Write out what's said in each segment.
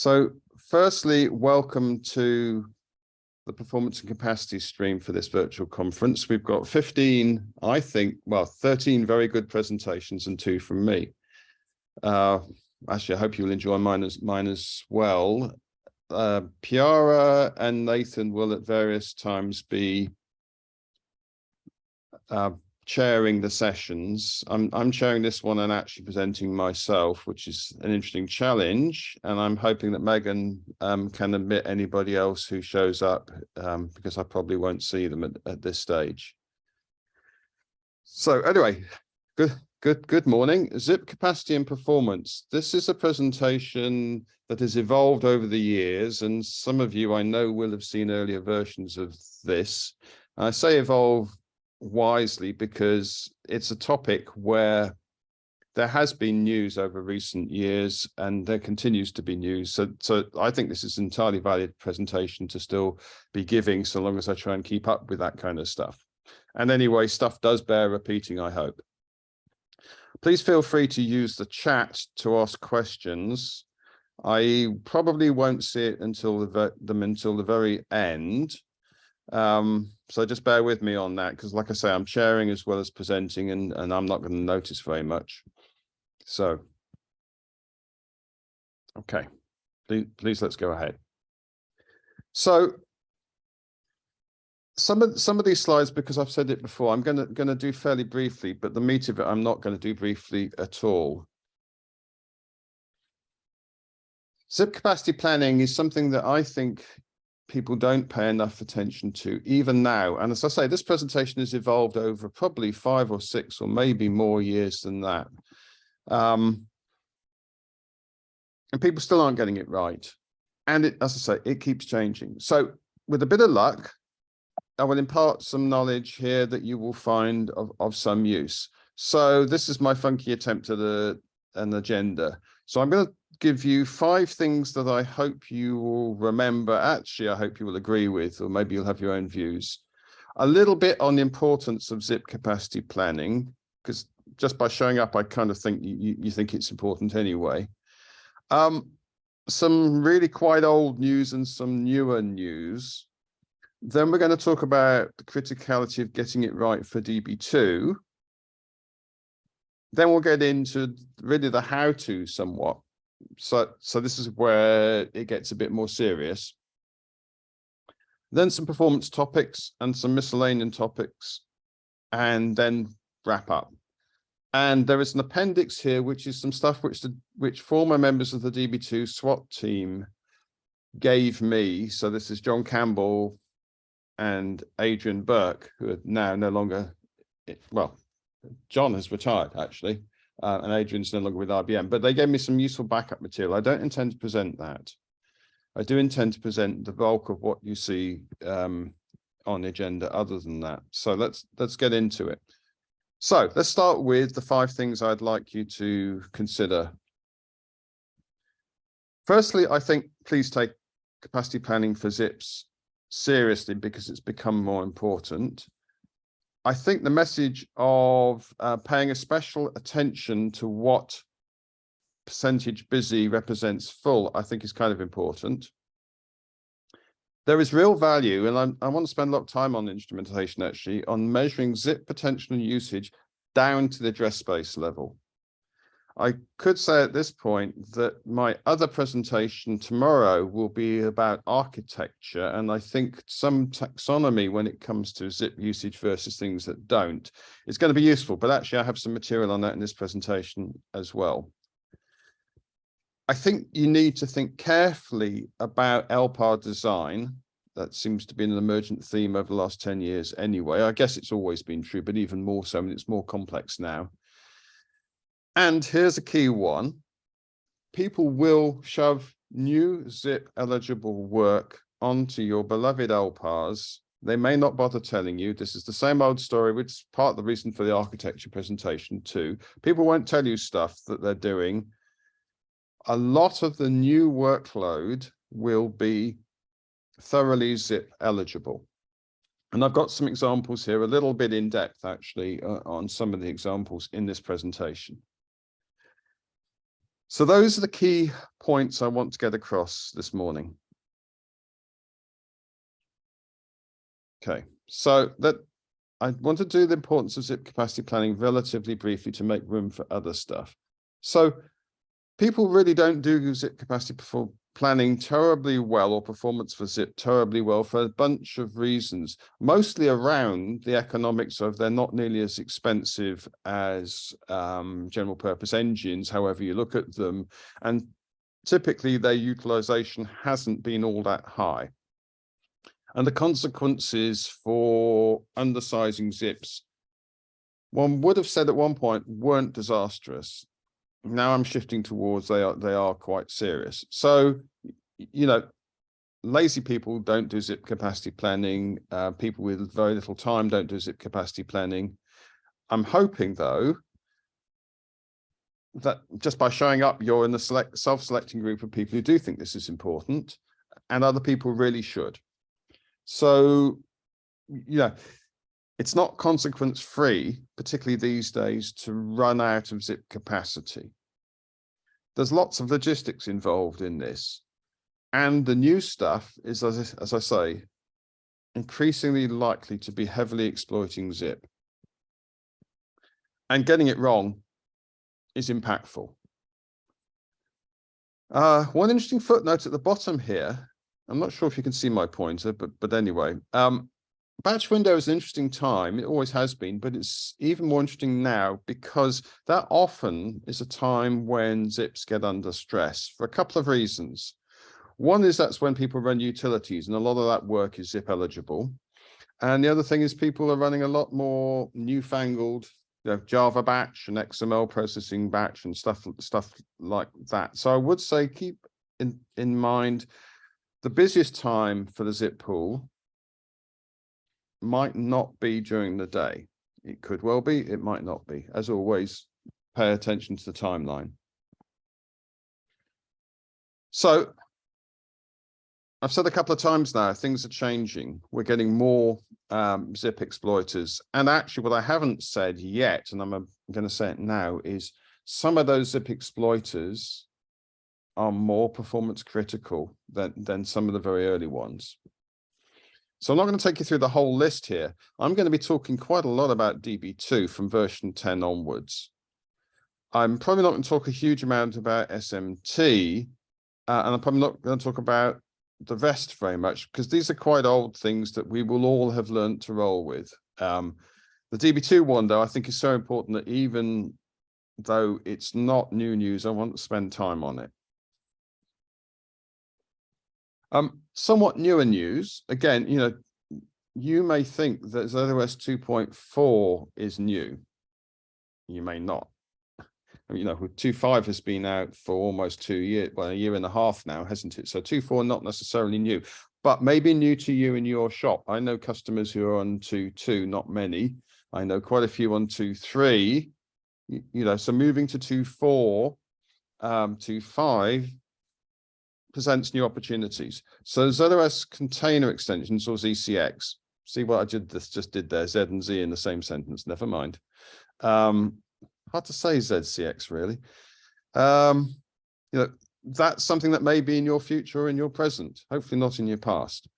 So firstly, welcome to the performance and capacity stream for this virtual conference. We've got 15, I think, well, 13 very good presentations and 2 from me. Actually, I hope you'll enjoy mine as well. Piara and Nathan will at various times be chairing the sessions. I'm chairing this one and actually presenting myself, which is an interesting challenge. And I'm hoping that Megan can admit anybody else who shows up because I probably won't see them at this stage. So anyway, good morning. zIIP capacity and performance. This is a presentation that has evolved over the years, and some of you I know will have seen earlier versions of this. I say evolve wisely because it's a topic where there has been news over recent years and there continues to be news. So I think this is an entirely valid presentation to still be giving so long as I try and keep up with that kind of stuff. And anyway, stuff does bear repeating, I hope. Please feel free to use the chat to ask questions. I probably won't see it until the very end. So just bear with me on that, because like I say, I'm chairing as well as presenting, and I'm not going to notice very much. So, okay, please let's go ahead. So some of these slides, because I've said it before, I'm going to do fairly briefly, but the meat of it I'm not going to do briefly at all. zIIP capacity planning is something that I think people don't pay enough attention to even now. And as I say, this presentation has evolved over probably 5 or 6 or maybe more years than that. And people still aren't getting it right. And as I say, it keeps changing. So with a bit of luck, I will impart some knowledge here that you will find of some use. So this is my funky attempt at an agenda. So I'm going to give you 5 things that I hope you will remember. Actually, I hope you will agree with, or maybe you'll have your own views. A little bit on the importance of zIIP capacity planning, because just by showing up, I kind of think you think it's important anyway. Some really quite old news and some newer news. Then we're going to talk about the criticality of getting it right for DB2. Then we'll get into really the how-to somewhat. So this is where it gets a bit more serious. Then some performance topics and some miscellaneous topics, and then wrap up. And there is an appendix here, which is some stuff which former members of the DB2 SWAT team gave me. So this is John Campbell and Adrian Burke, who are now no longer, well, John has retired actually. And Adrian's no longer with IBM, but they gave me some useful backup material. I don't intend to present that. I do intend to present the bulk of what you see on the agenda other than that. So let's get into it. So let's start with the 5 things I'd like you to consider. Firstly, I think please take capacity planning for zIIPs seriously because it's become more important. I think the message of paying a special attention to what percentage busy represents full, I think is kind of important. There is real value, and I want to spend a lot of time on instrumentation actually, on measuring zIIP potential and usage down to the address space level. I could say at this point that my other presentation tomorrow will be about architecture, and I think some taxonomy when it comes to zIIP usage versus things that don't is going to be useful, but actually I have some material on that in this presentation as well. I think you need to think carefully about LPAR design. That seems to be an emergent theme over the last 10 years anyway. I guess it's always been true, but even more so, and it's more complex now. And here's a key one. People will shove new zIIP eligible work onto your beloved LPARs. They may not bother telling you. This is the same old story, which is part of the reason for the architecture presentation too. People won't tell you stuff that they're doing. A lot of the new workload will be thoroughly zIIP eligible. And I've got some examples here, a little bit in depth actually, on some of the examples in this presentation. So those are the key points I want to get across this morning. Okay, so that I want to do the importance of zIIP capacity planning relatively briefly to make room for other stuff. So people really don't do zIIP capacity planning terribly well, or performance for zIIP terribly well, for a bunch of reasons, mostly around the economics of they're not nearly as expensive as general purpose engines, however you look at them. And typically their utilization hasn't been all that high. And the consequences for undersizing zIIPs, one would have said at one point, weren't disastrous. Now I'm shifting towards they are quite serious. So, you know, lazy people don't do zIIP capacity planning. People with very little time don't do zIIP capacity planning. I'm hoping, though, that just by showing up, you're in the self-selecting group of people who do think this is important, and other people really should. So, you know, it's not consequence-free, particularly these days, to run out of zIIP capacity. There's lots of logistics involved in this. And the new stuff is, as I say, increasingly likely to be heavily exploiting zIIP. And getting it wrong is impactful. One interesting footnote at the bottom here, I'm not sure if you can see my pointer, but anyway, batch window is an interesting time. It always has been, but it's even more interesting now because that often is a time when zIIPs get under stress for a couple of reasons. One is that's when people run utilities, and a lot of that work is zIIP eligible. And the other thing is people are running a lot more newfangled, you know, Java batch and XML processing batch and stuff like that. So I would say keep in mind the busiest time for the zIIP pool might not be during the day. It could well be, it might not be. As always, pay attention to the timeline. So I've said a couple of times now, things are changing. We're getting more zIIP exploiters. And actually what I haven't said yet, and I'm going to say it now, is some of those zIIP exploiters are more performance critical than some of the very early ones. So I'm not going to take you through the whole list here. I'm going to be talking quite a lot about DB2 from version 10 onwards. I'm probably not going to talk a huge amount about SMT, and I'm probably not going to talk about the rest very much, because these are quite old things that we will all have learned to roll with. The DB2 one, though, I think is so important that even though it's not new news, I want to spend time on it. Somewhat newer news. Again, you know, you may think that zOS 2.4 is new. You may not. You know, 2.5 has been out for almost 2 years, well, a year and a half now, hasn't it? So 2.4 not necessarily new, but maybe new to you in your shop. I know customers who are on 2.2, not many. I know quite a few on 2.3. You know, so moving to 2.4, 2.5 presents new opportunities. So zOS container extensions, or ZCX. See what I just did there, Z and Z in the same sentence. Never mind. Hard to say ZCX really. You know, that's something that may be in your future or in your present, hopefully not in your past.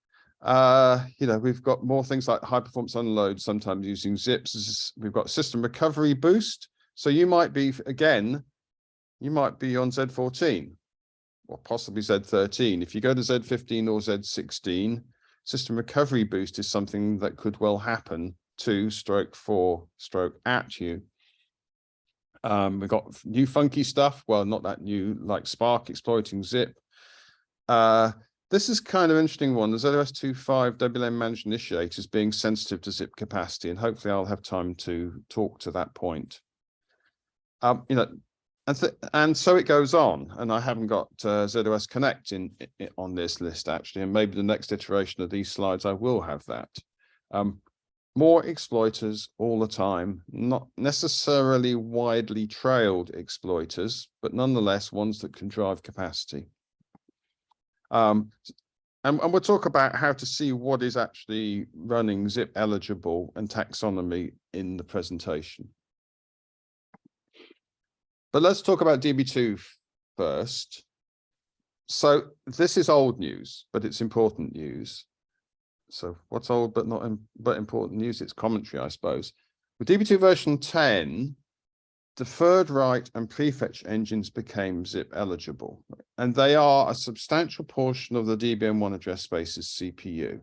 You know, we've got more things like high performance unload, sometimes using zips. We've got system recovery boost. So you might be, again, you might be on Z14 or possibly Z13. If you go to Z15 or Z16, system recovery boost is something that could well happen to /4 at you. We've got new funky stuff. Well, not that new, like Spark exploiting zIIP. This is kind of interesting one. The zOS 2.5 WLAN managed initiators being sensitive to zIIP capacity, and hopefully I'll have time to talk to that point. You know, and so it goes on, and I haven't got zOS Connect on this list actually, and maybe the next iteration of these slides I will have that. More exploiters all the time, not necessarily widely trailed exploiters, but nonetheless ones that can drive capacity. And we'll talk about how to see what is actually running zIIP eligible and taxonomy in the presentation. But let's talk about DB2 first. So this is old news, but it's important news. So what's old but not but important news? It's commentary, I suppose. With DB2 version 10, deferred write and prefetch engines became zip eligible, and they are a substantial portion of the DBM1 address space's CPU.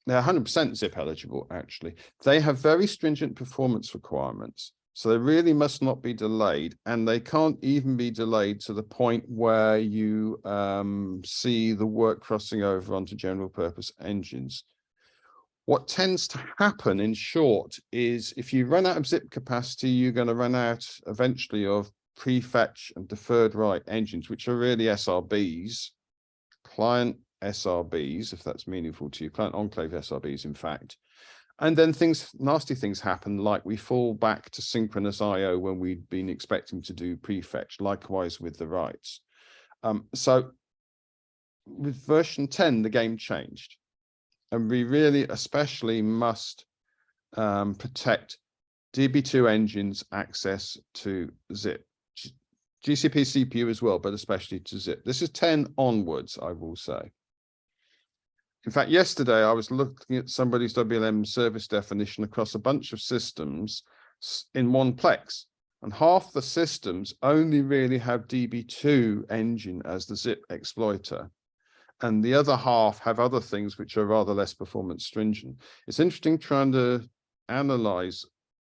They're 100% zip eligible, actually. They have very stringent performance requirements, so they really must not be delayed, and they can't even be delayed to the point where you see the work crossing over onto general purpose engines. What tends to happen, in short, is if you run out of zip capacity, you're going to run out eventually of prefetch and deferred write engines, which are really SRBs, client SRBs, if that's meaningful to you, client enclave SRBs, in fact. And then nasty things happen, like we fall back to synchronous IO when we'd been expecting to do prefetch, likewise with the writes. So with version 10, the game changed. And we really especially must protect DB2 engines access to zip. GCP CPU as well, but especially to zip. This is 10 onwards, I will say. In fact, yesterday I was looking at somebody's WLM service definition across a bunch of systems in one plex, and half the systems only really have DB2 engine as the zip exploiter, and the other half have other things which are rather less performance stringent. It's interesting trying to analyze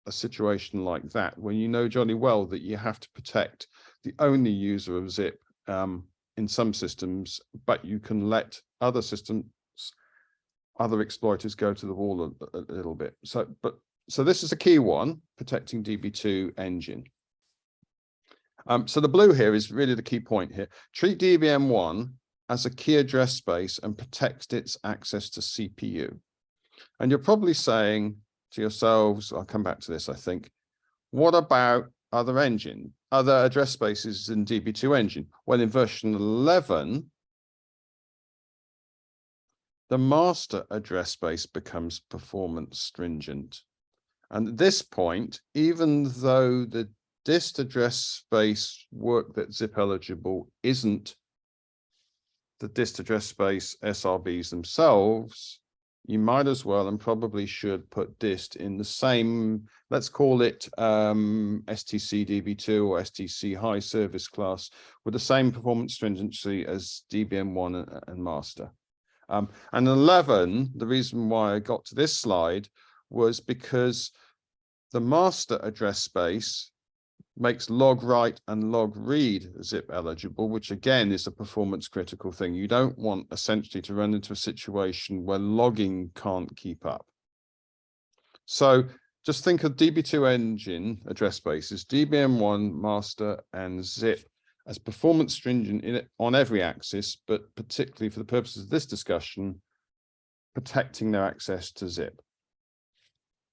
a situation like that when you know jolly well that you have to protect the only user of zip in some systems, but you can let other systems, other exploiters go to the wall a little bit. So this is a key one, protecting DB2 engine. So the blue here is really the key point here. Treat DBM1 as a key address space and protect its access to CPU. And you're probably saying to yourselves, I'll come back to this, I think, what about other address spaces in DB2 engine? Well, in version 11, the master address space becomes performance stringent. And at this point, even though the dist address space work that's zip eligible isn't the dist address space SRBs themselves, you might as well and probably should put dist in the same, let's call it STC DB2 or STC high service class with the same performance stringency as DBM1 and master. And 11, the reason why I got to this slide was because the master address space makes log write and log read zip eligible, which again is a performance critical thing. You don't want essentially to run into a situation where logging can't keep up. So just think of DB2 engine address spaces, DBM1, master, and zip as performance stringent on every axis, but particularly for the purposes of this discussion, protecting their access to zip.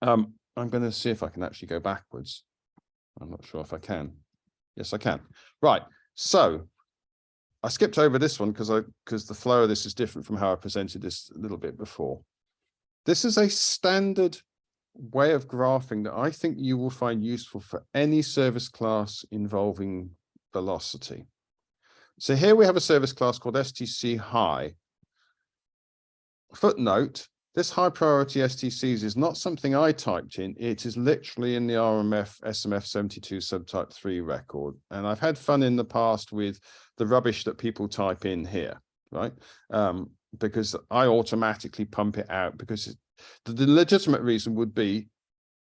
I'm going to see if I can actually go backwards. I'm not sure if I can. Yes, I can. Right. So I skipped over this one because the flow of this is different from how I presented this a little bit before. This is a standard way of graphing that I think you will find useful for any service class involving velocity. So here we have a service class called STC high. Footnote, this high priority STCs is not something I typed in. It is literally in the RMF SMF 72 subtype 3 record. And I've had fun in the past with the rubbish that people type in here, right? Because I automatically pump it out because the legitimate reason would be,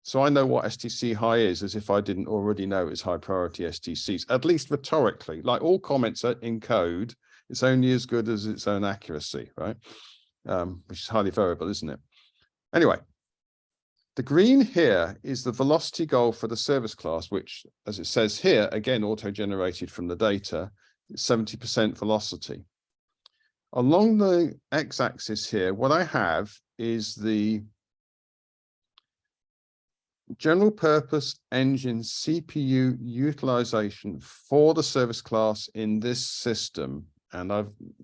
so I know what STC high is as if I didn't already know it's high priority STCs, at least rhetorically. Like all comments in code, it's only as good as its own accuracy, right? Which is highly variable, isn't it? Anyway, the green here is the velocity goal for the service class, which, as it says here, again, auto-generated from the data, 70% velocity. Along the x-axis here, what I have is the general purpose engine CPU utilization for the service class in this system. And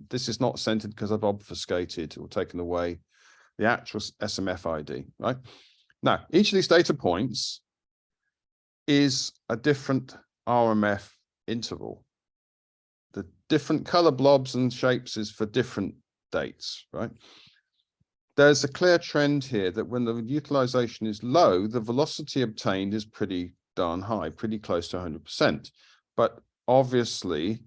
this is not centered because I've obfuscated or taken away the actual SMF ID, right? Now, each of these data points is a different RMF interval. The different color blobs and shapes is for different dates, right? There's a clear trend here that when the utilization is low, the velocity obtained is pretty darn high, pretty close to 100%. But obviously,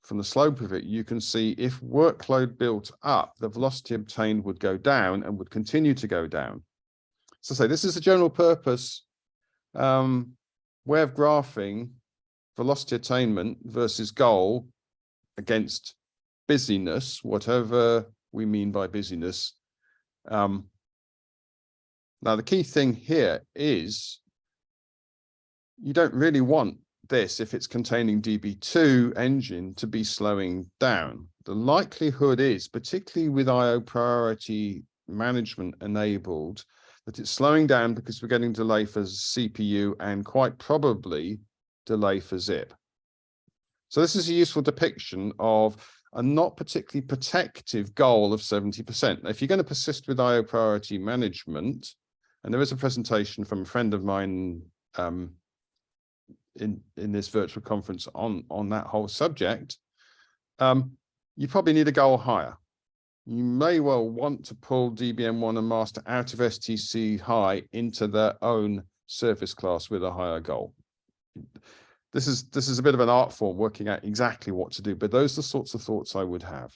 from the slope of it, you can see if workload built up, the velocity obtained would go down and would continue to go down. So say this is a general purpose way of graphing velocity attainment versus goal against busyness, whatever we mean by busyness. Now, the key thing here is you don't really want this, if it's containing DB2 engine, to be slowing down. The likelihood is, particularly with IO priority management enabled, that it's slowing down because we're getting delay for CPU and quite probably delay for zIIP. So this is a useful depiction of a not particularly protective goal of 70%. Now, if you're going to persist with IO priority management, and there is a presentation from a friend of mine in this virtual conference on that whole subject, you probably need a goal higher. You may well want to pull DBM1 and master out of STC high into their own service class with a higher goal. This is a bit of an art form working out exactly what to do, but those are the sorts of thoughts I would have.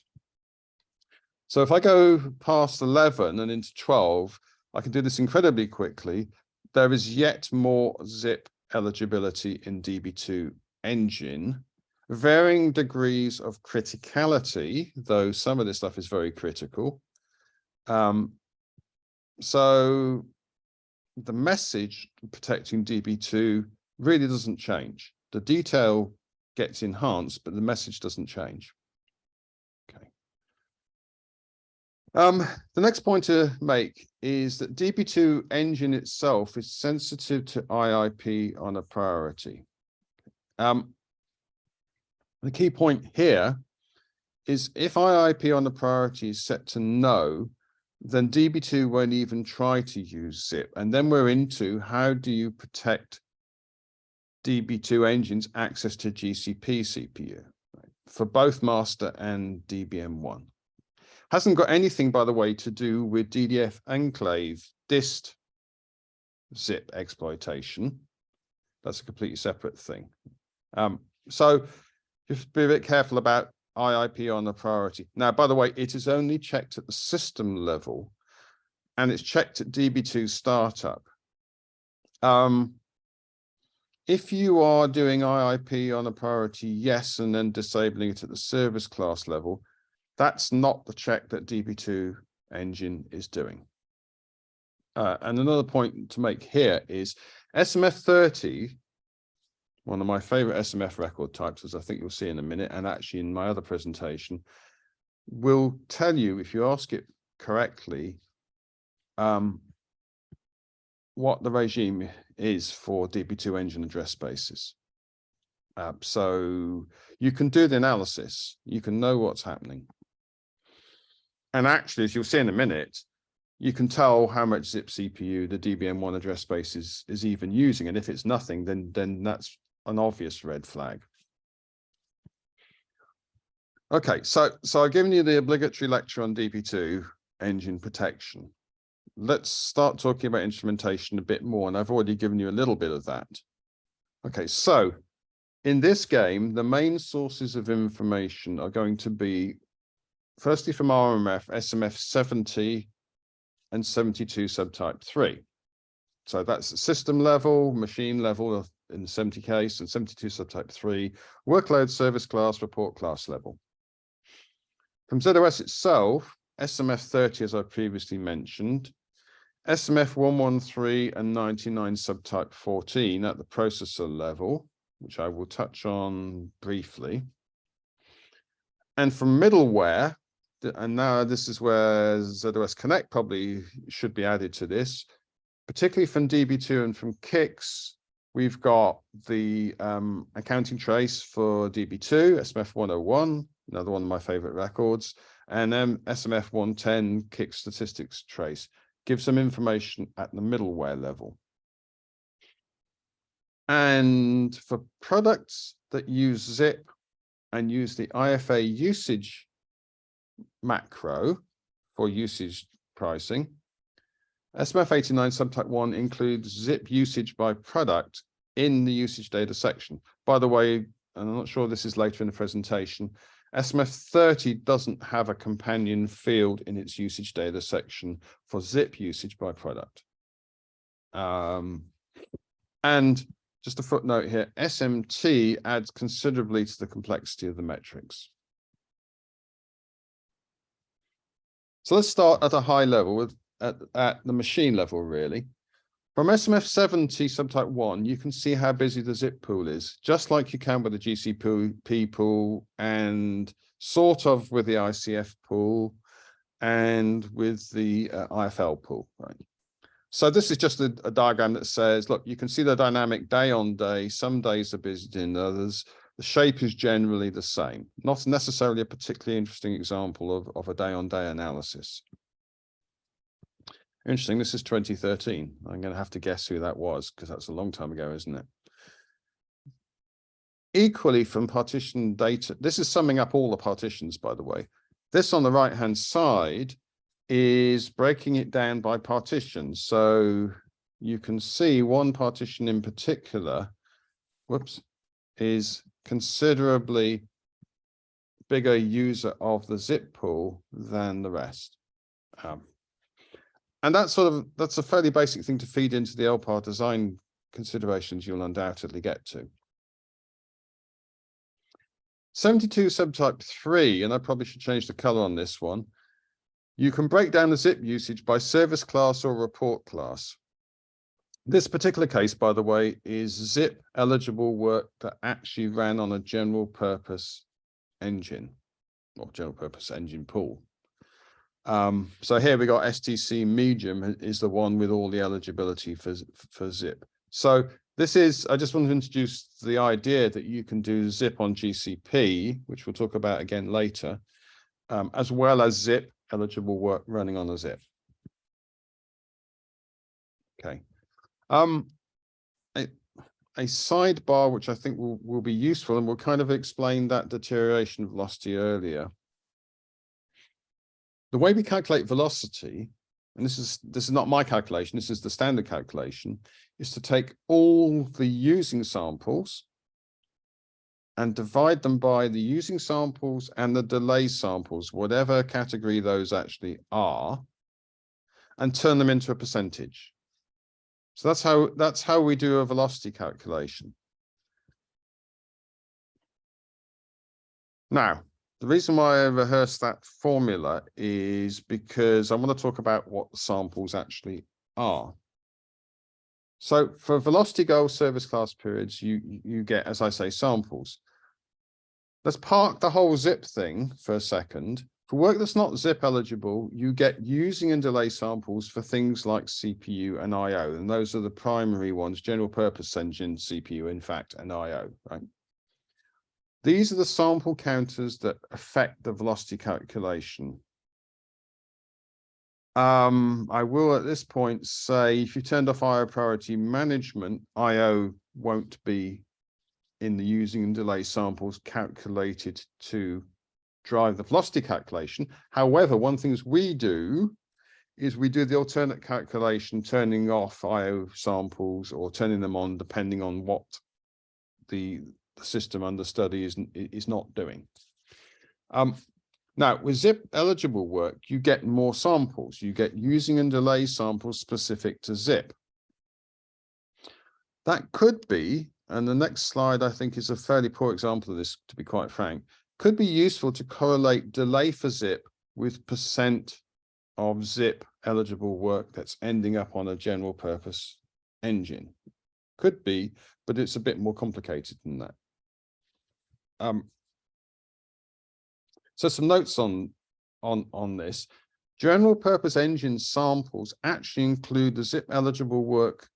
So if I go past 11 and into 12, I can do this incredibly quickly. There is yet more zIIP eligibility in DB2 engine, varying degrees of criticality, though some of this stuff is very critical. So the message protecting DB2 really doesn't change. The detail gets enhanced, but the message doesn't change. Okay. The next point to make is that DB2 engine itself is sensitive to IIP on a priority. The key point here is if IIP on the priority is set to no, then DB2 won't even try to use zIIP. And then we're into how do you protect DB2 engines access to GCP CPU, right, for both master and DBM1. Hasn't got anything, by the way, to do with DDF enclave dist zIIP exploitation. That's a completely separate thing. So just be a bit careful about IIP on the priority. Now, by the way, it is only checked at the system level, and it's checked at DB2 startup. If you are doing IIP on a priority yes, and then disabling it at the service class level, that's not the check that DB2 engine is doing. And another point to make here is SMF30, one of my favorite SMF record types, as I think you'll see in a minute, and actually in my other presentation, will tell you, if you ask it correctly, what the regime is for DB2 engine address spaces. So you can do the analysis, you can know what's happening. And actually, as you'll see in a minute, you can tell how much zIIP CPU the DBM1 address space is even using. And if it's nothing, then that's an obvious red flag. Okay, so I've given you the obligatory lecture on DB2 engine protection. Let's start talking about instrumentation a bit more, and I've already given you a little bit of that. Okay, so in this game, the main sources of information are going to be, firstly from RMF, SMF 70 and 72 subtype 3. So that's system level, machine level in the 70 case, and 72 subtype 3, workload service class, report class level. From ZOS itself, SMF 30, as I previously mentioned, SMF 113 and 99 subtype 14 at the processor level, which I will touch on briefly. And from middleware, and now this is where ZOS Connect probably should be added to this, particularly from DB2 and from Kix, we've got the accounting trace for DB2, SMF 101, another one of my favorite records, and then SMF 110 Kix statistics trace. Give some information at the middleware level. And for products that use zip and use the IFA usage macro for usage pricing, SMF 89 subtype 1 includes zip usage by product in the usage data section. By the way, and I'm not sure this is later in the presentation, SMF 30 doesn't have a companion field in its usage data section for zip usage by product. And just a footnote here, SMT adds considerably to the complexity of the metrics. So let's start at a high level with at the machine level, really. From SMF 70 subtype 1, you can see how busy the zip pool is, just like you can with the GCP pool and sort of with the ICF pool and with the IFL pool, right? So this is just a diagram that says, look, you can see the dynamic day on day. Some days are busier than others. The shape is generally the same. Not necessarily a particularly interesting example of a day-on-day analysis. Interesting, this is 2013. I'm going to have to guess who that was because that's a long time ago, isn't it? Equally from partition data, this is summing up all the partitions, by the way. This on the right-hand side is breaking it down by partitions. So you can see one partition in particular, whoops, is considerably bigger user of the zip pool than the rest. And that's a fairly basic thing to feed into the LPAR design considerations you'll undoubtedly get to. 72 subtype 3, and I probably should change the color on this one. You can break down the zip usage by service class or report class. This particular case, by the way, is zip eligible work that actually ran on a general purpose engine or general purpose engine pool. So here we got STC medium is the one with all the eligibility for zip. So this is, I just want to introduce the idea that you can do zip on GCP, which we'll talk about again later, as well as zip eligible work running on a zip. Okay. A sidebar, which I think will be useful, and will kind of explain that deterioration of velocity earlier. The way we calculate velocity, and this is not my calculation, this is the standard calculation, is to take all the using samples and divide them by the using samples and the delay samples, whatever category those actually are, and turn them into a percentage. So that's how we do a velocity calculation. Now, the reason why I rehearsed that formula is because I want to talk about what the samples actually are. So for velocity goal service class periods, you get, as I say, samples. Let's park the whole zip thing for a second. For work that's not zip eligible, you get using and delay samples for things like CPU and IO, and those are the primary ones, general purpose engine, CPU, in fact, and IO, right? These are the sample counters that affect the velocity calculation. I will at this point say if you turned off IO priority management, IO won't be in the using and delay samples calculated to drive the velocity calculation. However, one thing we do is we do the alternate calculation, turning off IO samples or turning them on depending on what the system under study is not doing. Now, with zip eligible work, you get more samples. You get using and delay samples specific to zip. That could be, and the next slide I think is a fairly poor example of this, to be quite frank, could be useful to correlate delay for zip with percent of zip eligible work that's ending up on a general purpose engine. Could be, but it's a bit more complicated than that. So some notes on this. General purpose engine samples actually include the zip eligible work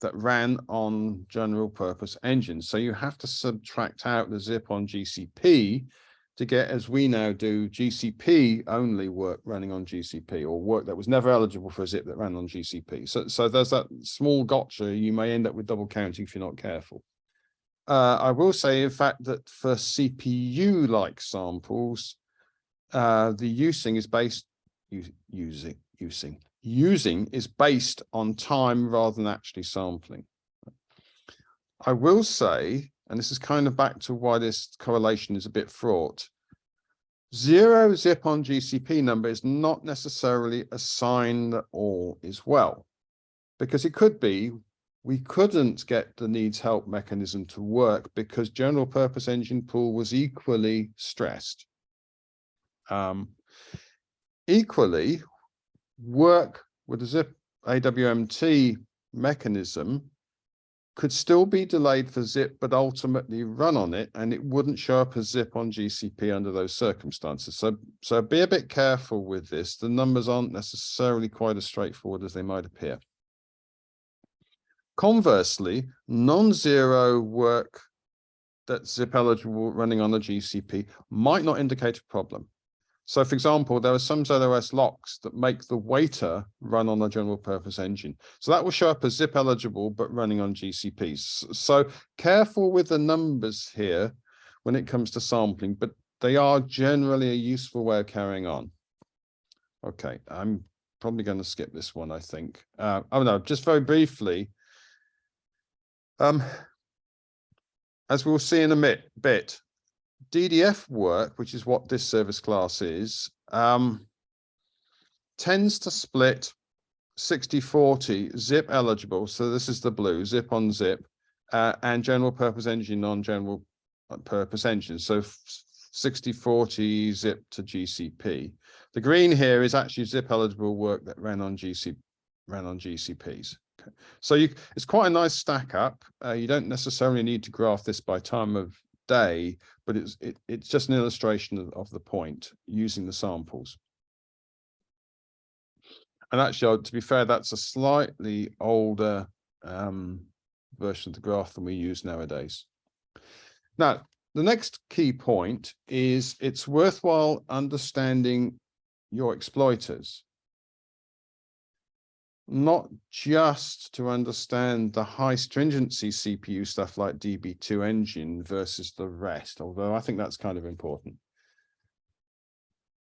that ran on general purpose engines. So you have to subtract out the zip on GCP to get, as we now do, GCP only work running on GCP, or work that was never eligible for a zip that ran on GCP. So there's that small gotcha. You may end up with double counting if you're not careful. I will say, in fact, that for CPU-like samples, the using is based using is based on time rather than actually sampling. I will say, and this is kind of back to why this correlation is a bit fraught, 0 zip on GCP number is not necessarily a sign that all is well, because it could be we couldn't get the needs help mechanism to work because general purpose engine pool was equally stressed. Equally, work with the zip AWMT mechanism could still be delayed for zip, but ultimately run on it, and it wouldn't show up as zip on GCP under those circumstances. So be a bit careful with this. The numbers aren't necessarily quite as straightforward as they might appear. Conversely, non-zero work that's zip eligible running on a GCP might not indicate a problem. So, for example, there are some ZOS locks that make the waiter run on a general purpose engine. So that will show up as zip eligible, but running on GCPs. So careful with the numbers here when it comes to sampling, but they are generally a useful way of carrying on. Okay, I'm probably going to skip this one, I think. Oh no, just very briefly. As we'll see in a bit, DDF work, which is what this service class is, tends to split 60-40 zip eligible. So this is the blue, zip on zip, and general purpose engine, non-general purpose engine. So 60-40 zip to GCP. The green here is actually zip eligible work that ran on GCPs. Okay. So it's quite a nice stack up. You don't necessarily need to graph this by time of day, but it's just an illustration of the point using the samples. And actually, to be fair, that's a slightly older version of the graph than we use nowadays. Now, the next key point is it's worthwhile understanding your exploiters, not just to understand the high stringency CPU stuff like DB2 engine versus the rest, although I think that's kind of important.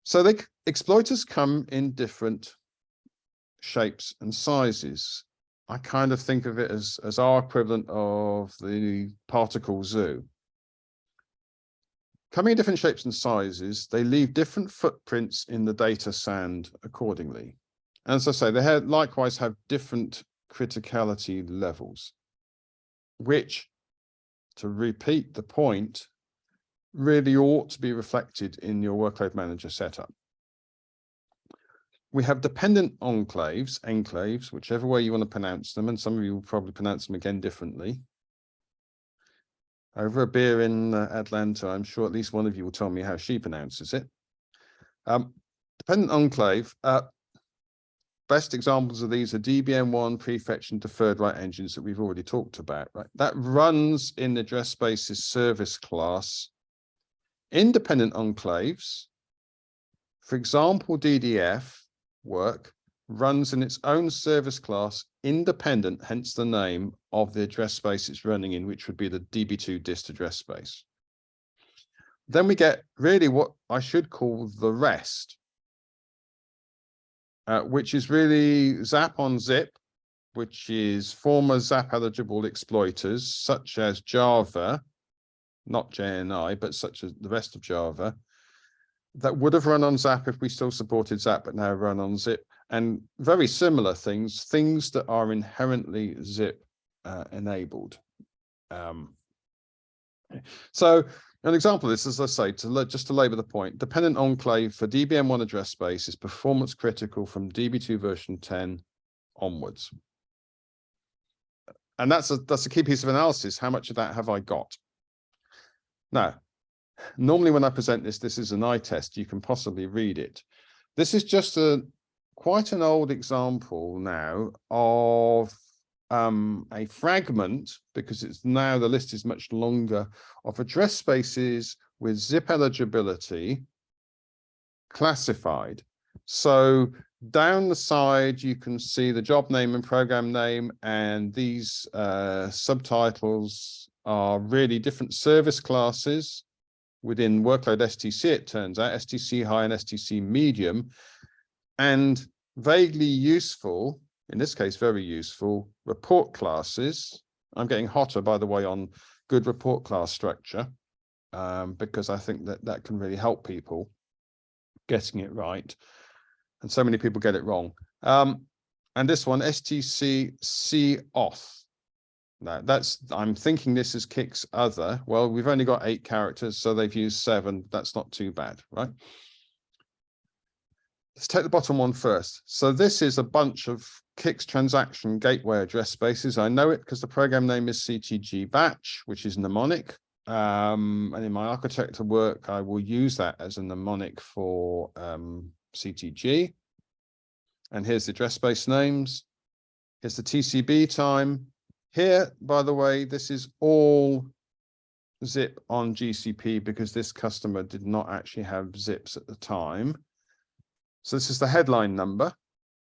So exploiters come in different shapes and sizes. I kind of think of it as our equivalent of the particle zoo. Coming in different shapes and sizes, they leave different footprints in the data sand accordingly. And as I say, they likewise have different criticality levels, which, to repeat the point, really ought to be reflected in your workload manager setup. We have dependent enclaves, whichever way you want to pronounce them, and some of you will probably pronounce them again differently. Over a beer in Atlanta, I'm sure at least one of you will tell me how she pronounces it. Dependent enclave. Best examples of these are DBM1, prefetch, and deferred write engines that we've already talked about, right? That runs in the address spaces service class. Independent enclaves, for example, DDF work, runs in its own service class, independent, hence the name, of the address space it's running in, which would be the DB2 dist address space. Then we get really what I should call the rest, which is really ZAP on zip, which is former ZAP eligible exploiters such as Java, not JNI, but such as the rest of Java, that would have run on ZAP if we still supported ZAP, but now run on zip, and very similar things that are inherently zip enabled. So an example of this, as I say, just to labor the point, dependent enclave for DBM1 address space is performance critical from DB2 version 10 onwards. And that's a key piece of analysis. How much of that have I got? Now, normally when I present this is an eye test. You can possibly read it. This is just quite an old example now of a fragment, because it's now the list is much longer, of address spaces with zip eligibility classified. So down the side, you can see the job name and program name, and these subtitles are really different service classes within workload STC, it turns out, STC high and STC medium, and vaguely useful, in this case, very useful, report classes. I'm getting hotter, by the way, on good report class structure, because I think that that can really help people getting it right. And so many people get it wrong. And this one, STC C auth. Now I'm thinking this is Kik's other. Well, we've only got 8 characters, so they've used 7. That's not too bad, right? Let's take the bottom one first. So this is a bunch of Kik's transaction gateway address spaces. I know it because the program name is CTG batch, which is mnemonic. And in my architecture work, I will use that as a mnemonic for CTG. And here's the address space names. Here's the TCB time. Here, by the way, this is all zip on GCP because this customer did not actually have zips at the time. So this is the headline number.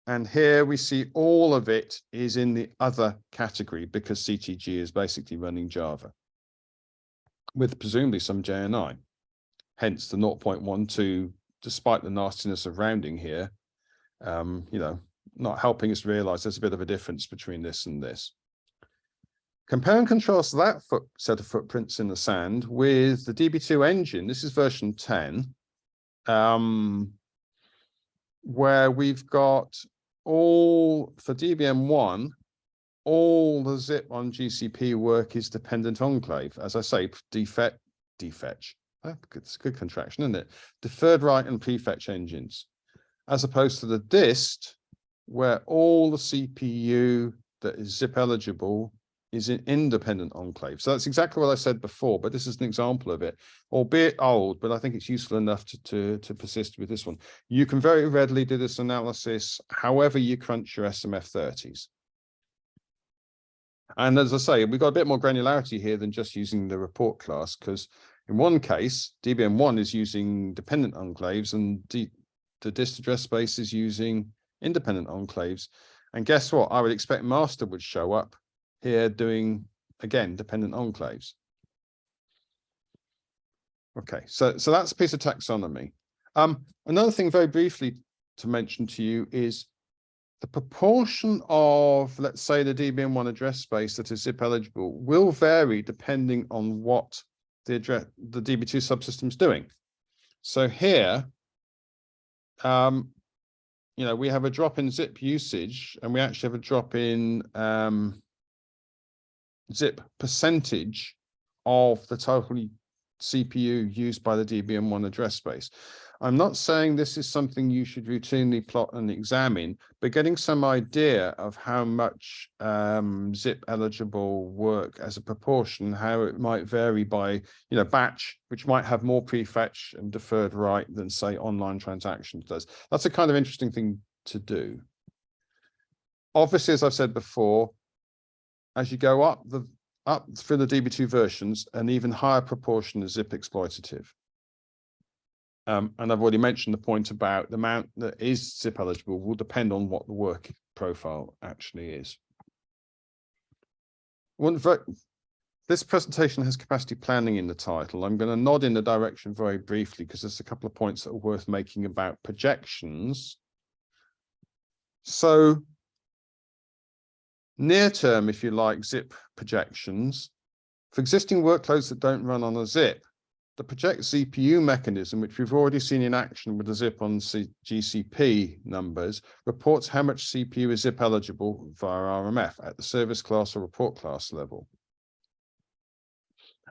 And here we see all of it is in the other category because CTG is basically running Java with presumably some JNI. Hence the 0.12, despite the nastiness of rounding here, you know, not helping us realize there's a bit of a difference between this and this. Compare and contrast that set of footprints in the sand with the DB2 engine. This is version 10, where we've got all, for DBM1, all the zip on GCP work is dependent enclave. As I say, defetch. It's a good contraction, isn't it? Deferred write and prefetch engines, as opposed to the dist, where all the CPU that is zip eligible is an independent enclave. So that's exactly what I said before, but this is an example of it, albeit old, but I think it's useful enough to persist with this one. You can very readily do this analysis however you crunch your SMF30s. And as I say, we've got a bit more granularity here than just using the report class, because in one case, DBM1 is using dependent enclaves and the dist address space is using independent enclaves. And guess what? I would expect master would show up here doing, again, dependent enclaves. Okay, so that's a piece of taxonomy. Another thing very briefly to mention to you is the proportion of, let's say, the DBM1 address space that is zip eligible will vary depending on what the DB2 subsystem is doing. So here, you know, we have a drop in zip usage, and we actually have a drop in zip percentage of the total CPU used by the DBM1 address space. I'm not saying this is something you should routinely plot and examine, but getting some idea of how much zip eligible work as a proportion, how it might vary by, you know, batch, which might have more prefetch and deferred write than, say, online transactions does. That's a kind of interesting thing to do. Obviously, as I've said before, as you go up through the DB2 versions, an even higher proportion is zip exploitative. And I've already mentioned the point about the amount that is zip eligible will depend on what the work profile actually is. This presentation has capacity planning in the title. I'm going to nod in the direction very briefly because there's a couple of points that are worth making about projections. So near term, if you like, zip projections. For existing workloads that don't run on a zip, the project CPU mechanism, which we've already seen in action with the zip on GCP numbers, reports how much CPU is zip eligible via RMF at the service class or report class level.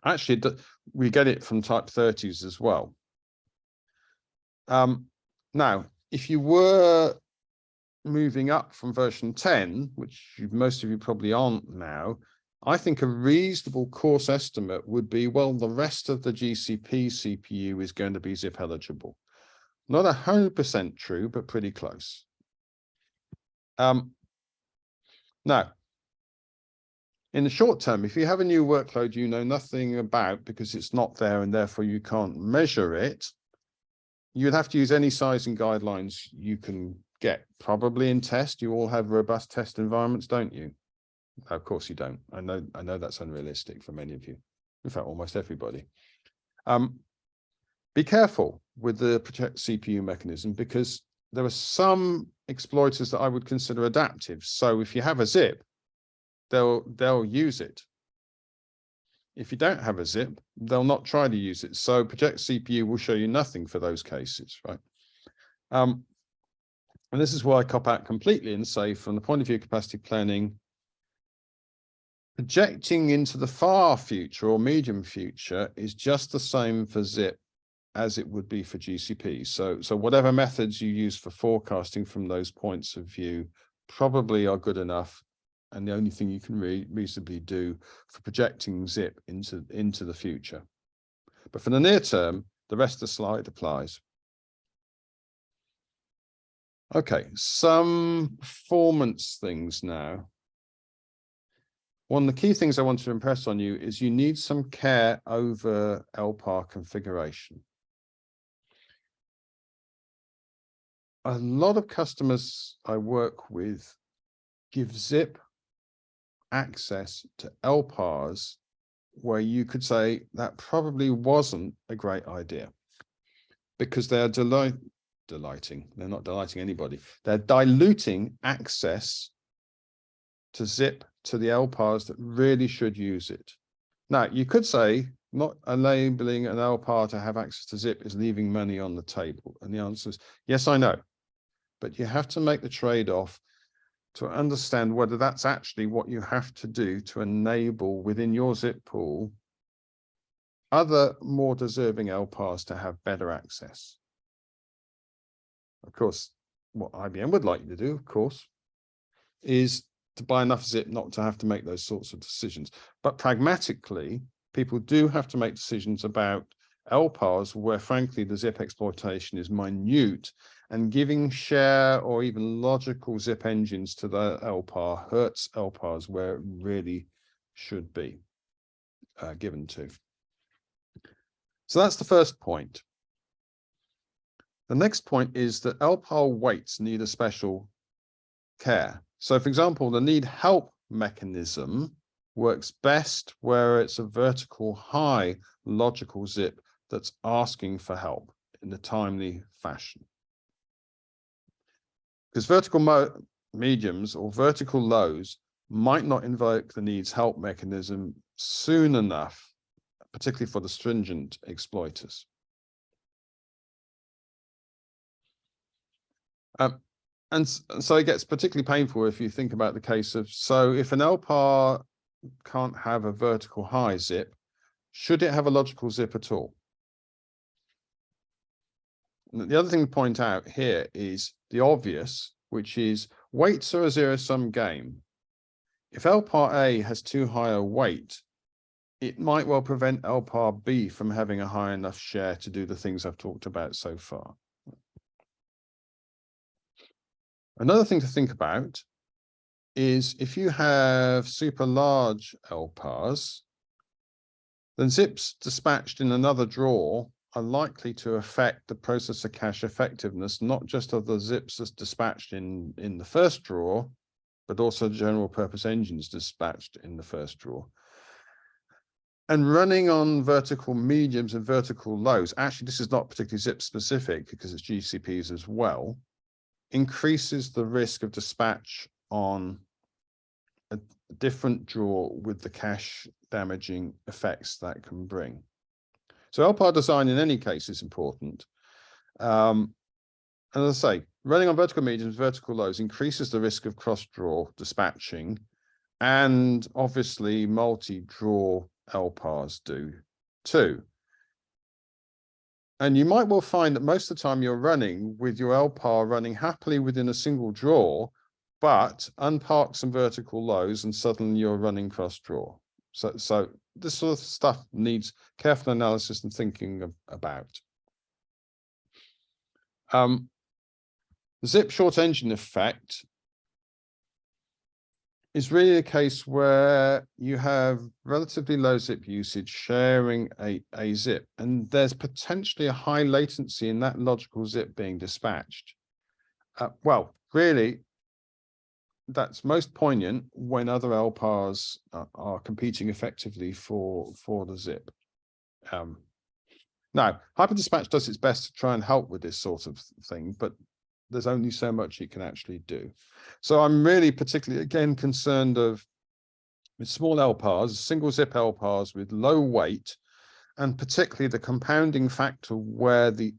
Actually, we get it from type 30s as well. Now, if you were moving up from version 10, which most of you probably aren't now, I think a reasonable course estimate would be, well, the rest of the GCP CPU is going to be zip eligible. Not 100% true, but pretty close. Now, In the short term, if you have a new workload you know nothing about because it's not there and therefore you can't measure it, you'd have to use any sizing guidelines you can get. Probably in test, you all have robust test environments, don't you? Of course you don't. I know that's unrealistic for many of you. In fact, almost everybody. Be careful with the protect CPU mechanism, because there are some exploiters that I would consider adaptive. So if you have a zip, they'll use it. If you don't have a zip, they'll not try to use it. So project CPU will show you nothing for those cases, right? And this is why I cop out completely and say, from the point of view of capacity planning, projecting into the far future or medium future is just the same for zIIP as it would be for GCP. So whatever methods you use for forecasting from those points of view probably are good enough, and the only thing you can reasonably do for projecting zIIP into the future. But for the near term, the rest of the slide applies. Okay, some performance things now. One of the key things I want to impress on you is you need some care over LPAR configuration. A lot of customers I work with give zIIP access to LPARs where you could say that probably wasn't a great idea, because they're they're not delighting anybody. They're diluting access to zIIP to the LPARs that really should use it. Now, you could say not enabling an LPAR to have access to zIIP is leaving money on the table. And the answer is, yes, I know. But you have to make the trade-off to understand whether that's actually what you have to do to enable within your zIIP pool other more deserving LPARs to have better access. Of course, what IBM would like you to do, of course, is to buy enough zIIP not to have to make those sorts of decisions. But pragmatically, people do have to make decisions about LPARs where, frankly, the zIIP exploitation is minute, and giving share or even logical zIIP engines to the LPAR hurts LPARs where it really should be given to. So that's the first point. The next point is that LPAR weights need a special care. So, for example, the need help mechanism works best where it's a vertical high logical zIIP that's asking for help in a timely fashion. Because vertical mediums or vertical lows might not invoke the needs help mechanism soon enough, particularly for the stringent exploiters. And so it gets particularly painful if you think about the case of, so if an LPAR can't have a vertical high zIIP, should it have a logical zIIP at all? And the other thing to point out here is the obvious, which is weights are a zero-sum game. If LPAR A has too high a weight, it might well prevent LPAR B from having a high enough share to do the things I've talked about so far. Another thing to think about is if you have super large LPARs, then zIIPs dispatched in another drawer are likely to affect the processor cache effectiveness, not just of the zIIPs that's dispatched in the first drawer, but also general purpose engines dispatched in the first drawer. And running on vertical mediums and vertical lows, actually this is not particularly zIIP specific because it's GCPs as well, increases the risk of dispatch on a different drawer with the cache damaging effects that can bring. So LPAR design in any case is important. And as I say, running on vertical mediums, vertical lows increases the risk of cross-draw dispatching, and obviously multi-draw LPARs do too. And you might well find that most of the time you're running with your LPAR running happily within a single drawer, but unpark some vertical lows and suddenly you're running cross-draw. So this sort of stuff needs careful analysis and thinking about. zIIP short engine effect is really a case where you have relatively low zip usage sharing a zip, and there's potentially a high latency in that logical zip being dispatched. Well, really, that's most poignant when other LPARs are competing effectively for the zip. Now, hyperdispatch does its best to try and help with this sort of thing, but there's only so much it can actually do. So I'm really particularly, again, concerned with small LPARs, single zip LPARs with low weight, and particularly the compounding factor where the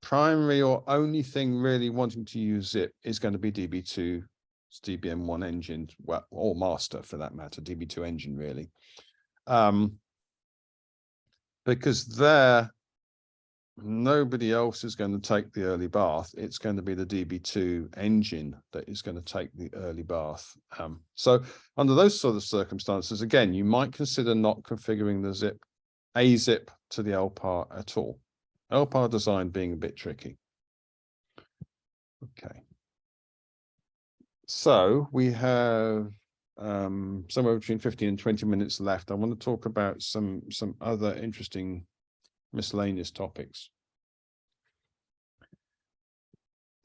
primary or only thing really wanting to use zip is going to be DB2, DBM1 engine, well, or master for that matter, DB2 engine really. Because there, nobody else is going to take the early bath. It's going to be the DB2 engine that is going to take the early bath. So under those sort of circumstances, again, you might consider not configuring the zip, a zip to the LPAR at all. LPAR design being a bit tricky. Okay. So we have somewhere between 15 and 20 minutes left. I want to talk about some other interesting miscellaneous topics.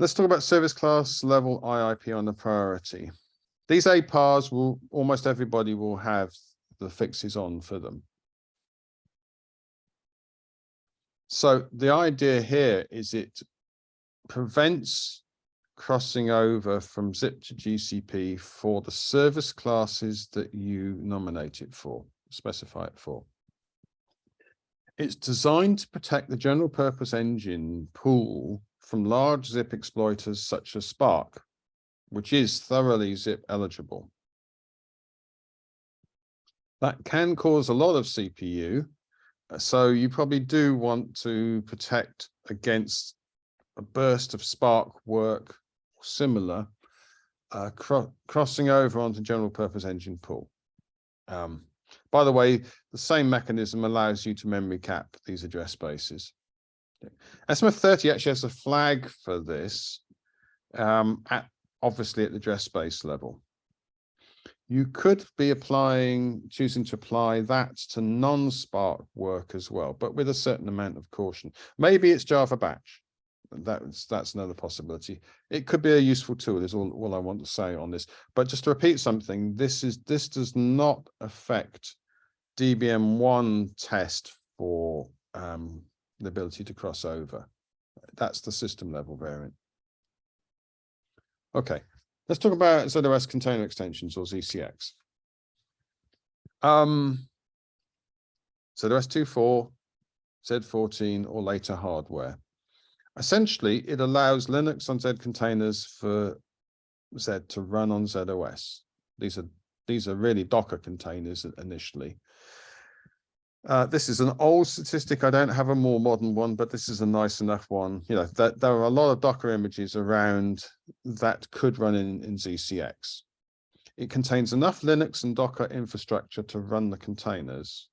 Let's talk about service class level IIP on the priority. These APARs will, almost everybody will have the fixes on for them. So the idea here is it prevents crossing over from zip to GCP for the service classes that you nominate it for, specify it for. It's designed to protect the general purpose engine pool from large zip exploiters such as Spark, which is thoroughly zip eligible. That can cause a lot of CPU, so you probably do want to protect against a burst of Spark work or similar crossing over onto general purpose engine pool. By the way, the same mechanism allows you to memory cap these address spaces. SMF30 actually has a flag for this, obviously at the address space level. You could be choosing to apply that to non-Spark work as well, but with a certain amount of caution. Maybe it's Java batch. That's another possibility. It could be a useful tool, is all I want to say on this. But just to repeat something, this does not affect DBM1 test for the ability to cross over. That's the system level variant. Okay, let's talk about ZOS container extensions, or ZCX. ZOS 2.4, Z14, or later hardware. Essentially, it allows Linux on Z containers for Z to run on ZOS. These are really Docker containers initially. This is an old statistic. I don't have a more modern one, but this is a nice enough one. You know, that there are a lot of Docker images around that could run in ZCX. It contains enough Linux and Docker infrastructure to run the containers.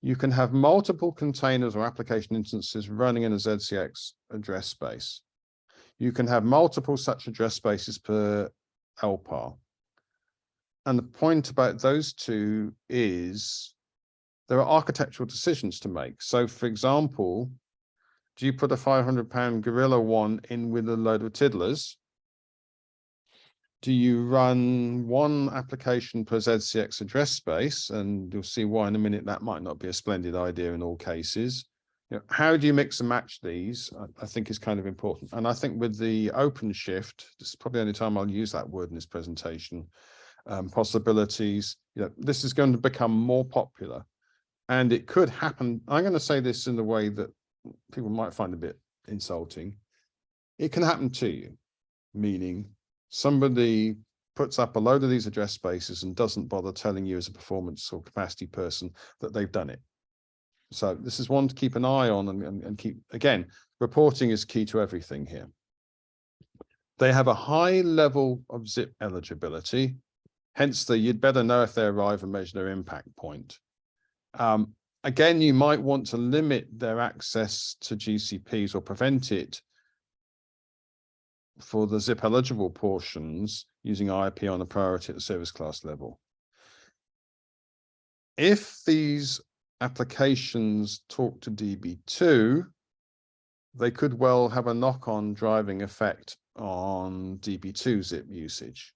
You can have multiple containers or application instances running in a ZCX address space. You can have multiple such address spaces per LPAR. And the point about those two is there are architectural decisions to make. So, for example, do you put a 500-pound Gorilla one in with a load of tiddlers? Do you run one application per ZCX address space? And you'll see why in a minute that might not be a splendid idea in all cases. You know, how do you mix and match these? I think is kind of important. And I think with the OpenShift, this is probably the only time I'll use that word in this presentation, possibilities, you know, this is going to become more popular. And it could happen. I'm going to say this in a way that people might find a bit insulting. It can happen to you, meaning somebody puts up a load of these address spaces and doesn't bother telling you as a performance or capacity person that they've done it. So this is one to keep an eye on and keep, again, reporting is key to everything here. They have a high level of zip eligibility, hence you'd better know if they arrive and measure their impact point. Again, you might want to limit their access to GCPs or prevent it for the zip eligible portions using IP on a priority at the service class level. If these applications talk to DB2, they could well have a knock-on driving effect on DB2 zip usage.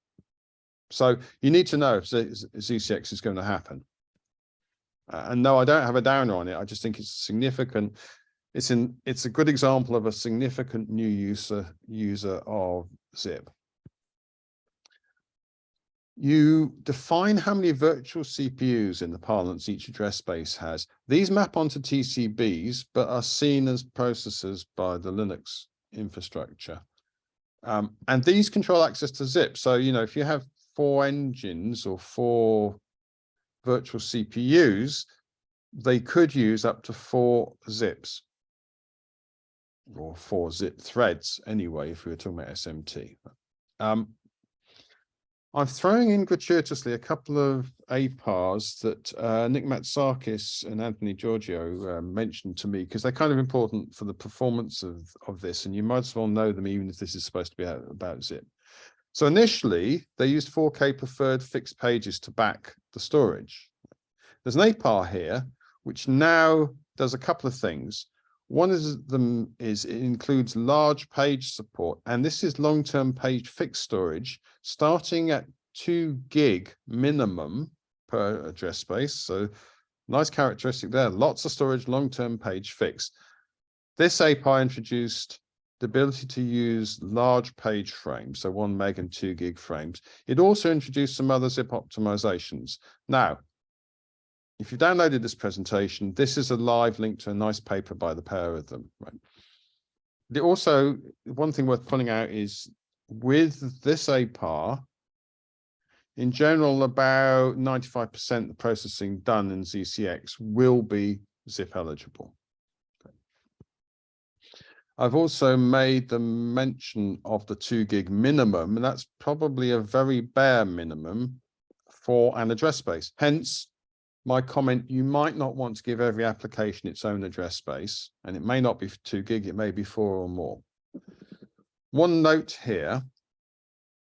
So you need to know if zCX is going to happen. And no, I don't have a downer on it. I just think it's significant. It's a good example of a significant new user of zip. You define how many virtual CPUs in the parlance each address space has. These map onto TCBs, but are seen as processors by the Linux infrastructure. And these control access to zip. So, you know, if you have 4 engines or 4 virtual CPUs, they could use up to 4 zips or 4 zip threads anyway, if we were talking about SMT. I'm throwing in gratuitously a couple of APARs that Nick Matsakis and Anthony Giorgio mentioned to me, because they're kind of important for the performance of this, and you might as well know them even if this is supposed to be about zip. So initially, they used 4K preferred fixed pages to back the storage. There's an APAR here, which now does a couple of things. One of them is it includes large page support, and this is long-term page fixed storage starting at 2 gig minimum per address space. So nice characteristic there, lots of storage, long-term page fixed. This API introduced the ability to use large page frames, so 1 meg and 2 gig frames. It also introduced some other zip optimizations. Now, if you've downloaded this presentation, this is a live link to a nice paper by the pair of them. Right? Also, one thing worth pointing out is with this APAR, in general, about 95% of the processing done in zCX will be zip eligible. Okay. I've also made the mention of the 2 gig minimum, and that's probably a very bare minimum for an address space. Hence, my comment, you might not want to give every application its own address space, and it may not be 2 gig, it may be 4 or more. One note here,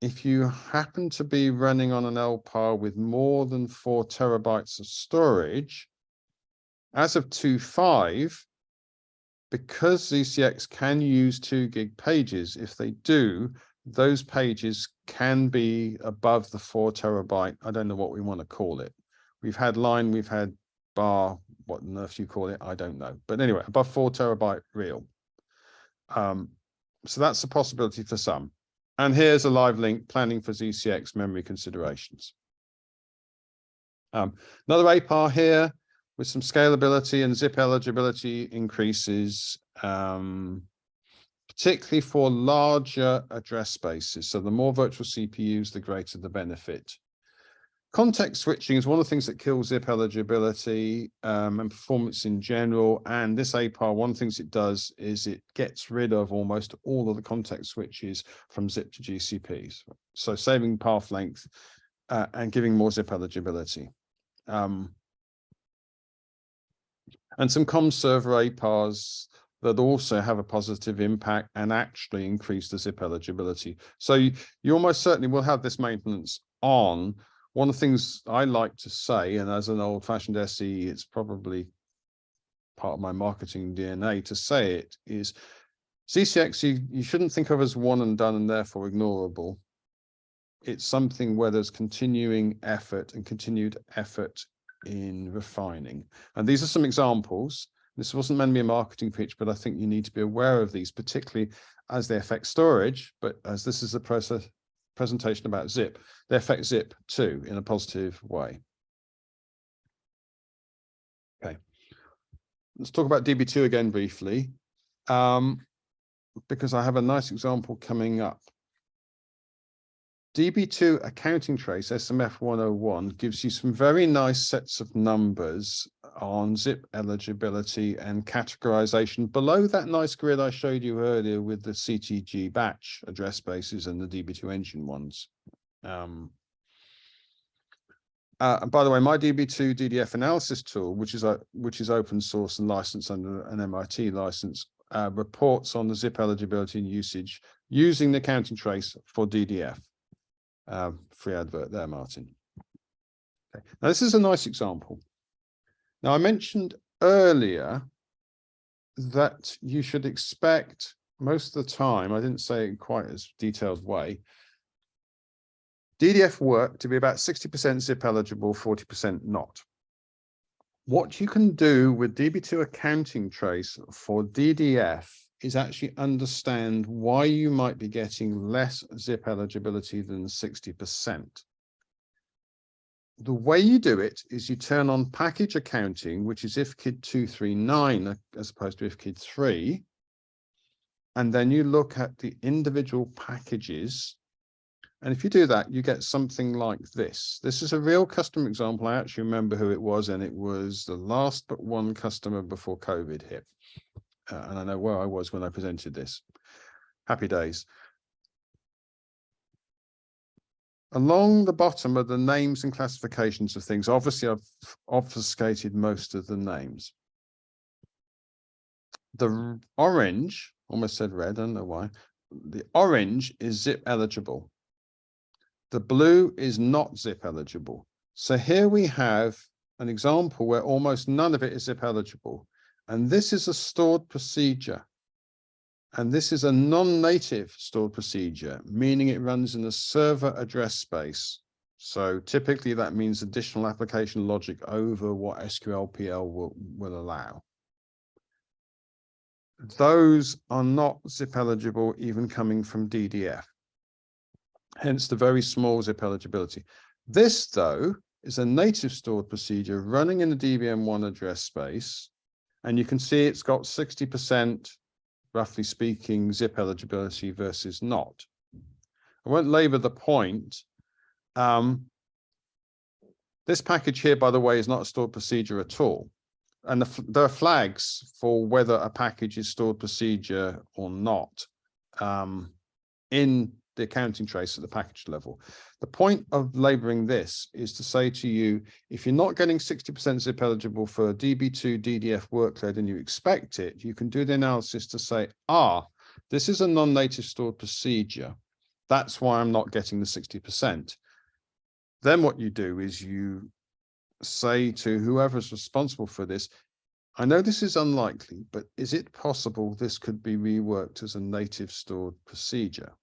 if you happen to be running on an LPAR with more than 4 terabytes of storage, as of 2.5, because zCX can use 2 gig pages, if they do, those pages can be above the 4 terabyte, I don't know what we want to call it. We've had line, we've had bar, what on earth you call it, I don't know. But anyway, above 4 terabyte real. So that's a possibility for some. And here's a live link, planning for zCX memory considerations. Another APAR here with some scalability and zip eligibility increases, particularly for larger address spaces. So the more virtual CPUs, the greater the benefit. Context switching is one of the things that kills zip eligibility and performance in general. And this APAR, one of the things it does is it gets rid of almost all of the context switches from zip to GCPs. So saving path length and giving more zip eligibility. And some comm server APARs that also have a positive impact and actually increase the zip eligibility. So you almost certainly will have this maintenance on. One of the things I like to say, and as an old-fashioned SE, it's probably part of my marketing DNA to say it, is zCX you shouldn't think of as one and done and therefore ignorable. It's something where there's continuing effort and continued effort in refining. And these are some examples. This wasn't meant to be a marketing pitch, but I think you need to be aware of these, particularly as they affect storage, but as this is a presentation about zip, they affect zip too in a positive way. Okay, let's talk about DB2 again briefly, because I have a nice example coming up. DB2 accounting trace, SMF 101, gives you some very nice sets of numbers on zip eligibility and categorization below that nice grid I showed you earlier with the CTG batch address spaces and the DB2 engine ones. And by the way, my DB2 DDF analysis tool, which is open source and licensed under an MIT license, reports on the zip eligibility and usage using the accounting trace for DDF. Free advert there, Martin. Okay. Now, this is a nice example. Now, I mentioned earlier that you should expect most of the time, I didn't say it in quite as detailed way, DDF work to be about 60% zip eligible, 40% not. What you can do with DB2 accounting trace for DDF is actually understand why you might be getting less zip eligibility than 60%. The way you do it is you turn on package accounting, which is IFKID 239 as opposed to IFKID 3, and then you look at the individual packages. And if you do that, you get something like this. This is a real customer example. I actually remember who it was, and it was the last but one customer before COVID hit. And I know where I was when I presented this. Happy days. Along the bottom are the names and classifications of things. Obviously, I've obfuscated most of the names. The orange, almost said red, I don't know why. The orange is zip eligible. The blue is not zip eligible. So here we have an example where almost none of it is zip eligible. And this is a stored procedure. And this is a non-native stored procedure, meaning it runs in a server address space. So typically that means additional application logic over what SQLPL will allow. Those are not zip eligible even coming from DDF. Hence the very small zip eligibility. This, though, is a native stored procedure running in the DBM1 address space. And you can see it's got 60%, roughly speaking, zip eligibility versus not. I won't labor the point. This package here, by the way, is not a stored procedure at all. And there are flags for whether a package is stored procedure or not in the accounting trace at the package level. The point of labeling this is to say to you, if you're not getting 60% zip eligible for a DB2 DDF workload and you expect it, you can do the analysis to say, this is a non-native stored procedure. That's why I'm not getting the 60%. Then what you do is you say to whoever's responsible for this, I know this is unlikely, but is it possible this could be reworked as a native stored procedure?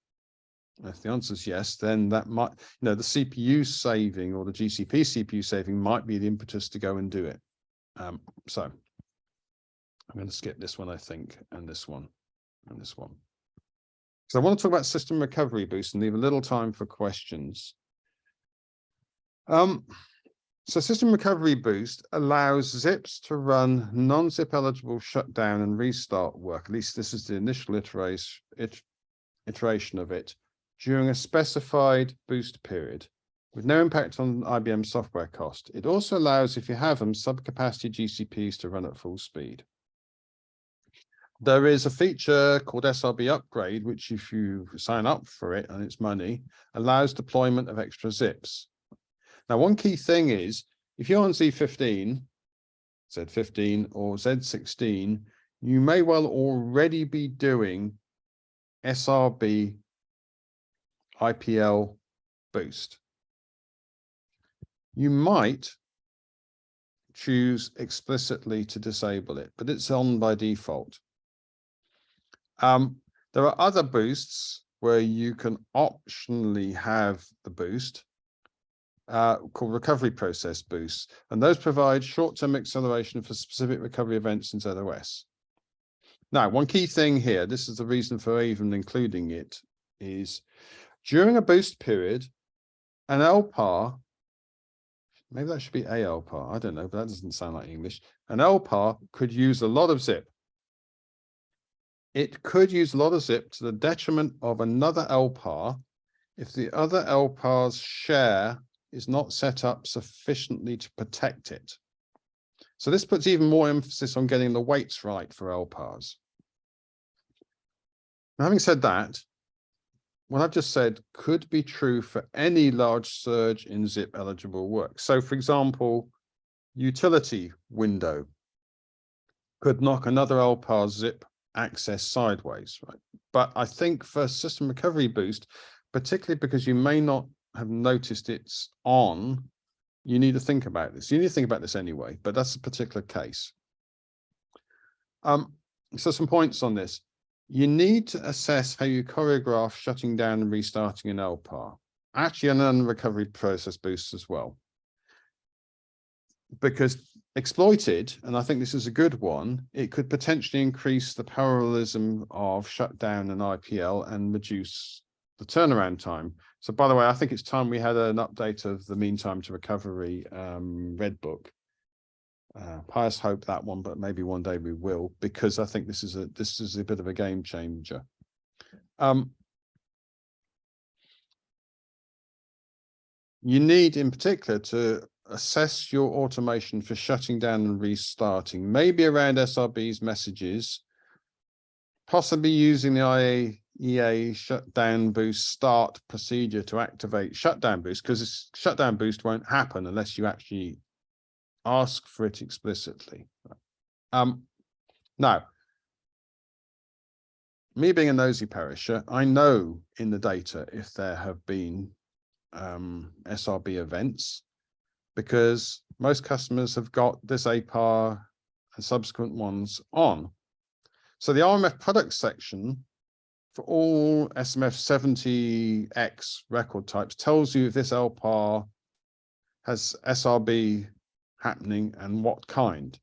If the answer is yes, then that might, the CPU saving or the GCP CPU saving might be the impetus to go and do it. So I'm going to skip this one, I think, and this one, and this one. So I want to talk about system recovery boost and leave a little time for questions. So system recovery boost allows zips to run non-zip eligible shutdown and restart work. At least this is the initial iteration of it, during a specified boost period with no impact on IBM software cost. It also allows, if you have them, sub-capacity GCPs to run at full speed. There is a feature called SRB Upgrade, which if you sign up for it and it's money, allows deployment of extra zips. Now, one key thing is, if you're on Z15, Z15 or Z16, you may well already be doing SRB IPL boost. You might choose explicitly to disable it, but it's on by default. There are other boosts where you can optionally have the boost called recovery process boosts, and those provide short-term acceleration for specific recovery events in ZOS. Now, one key thing here, this is the reason for even including it, is during a boost period, an LPAR, maybe that should be a LPAR, I don't know, but that doesn't sound like English. An LPAR could use a lot of zip. It could use a lot of zip to the detriment of another LPAR if the other LPAR's share is not set up sufficiently to protect it. So this puts even more emphasis on getting the weights right for LPARs. Now, having said that, what I've just said could be true for any large surge in zip eligible work. So for example, utility window could knock another LPAR zip access sideways, right? But I think for system recovery boost, particularly because you may not have noticed it's on, you need to think about this. You need to think about this anyway, but that's a particular case. So some points on this. You need to assess how you choreograph shutting down and restarting an LPAR, actually an recovery process boost as well. Because exploited, and I think this is a good one, it could potentially increase the parallelism of shutdown and IPL and reduce the turnaround time. So by the way, I think it's time we had an update of the mean time to recovery red book. Pious hope that one, but maybe one day we will, because I think this is a bit of a game changer. You need in particular to assess your automation for shutting down and restarting, maybe around SRB's messages, possibly using the IAEA shutdown boost start procedure to activate shutdown boost, because shutdown boost won't happen unless you actually ask for it explicitly. Now, me being a nosy perisher, I know in the data if there have been SRB events, because most customers have got this APAR and subsequent ones on. So the RMF product section for all SMF 70X record types tells you if this LPAR has SRB happening and what kind.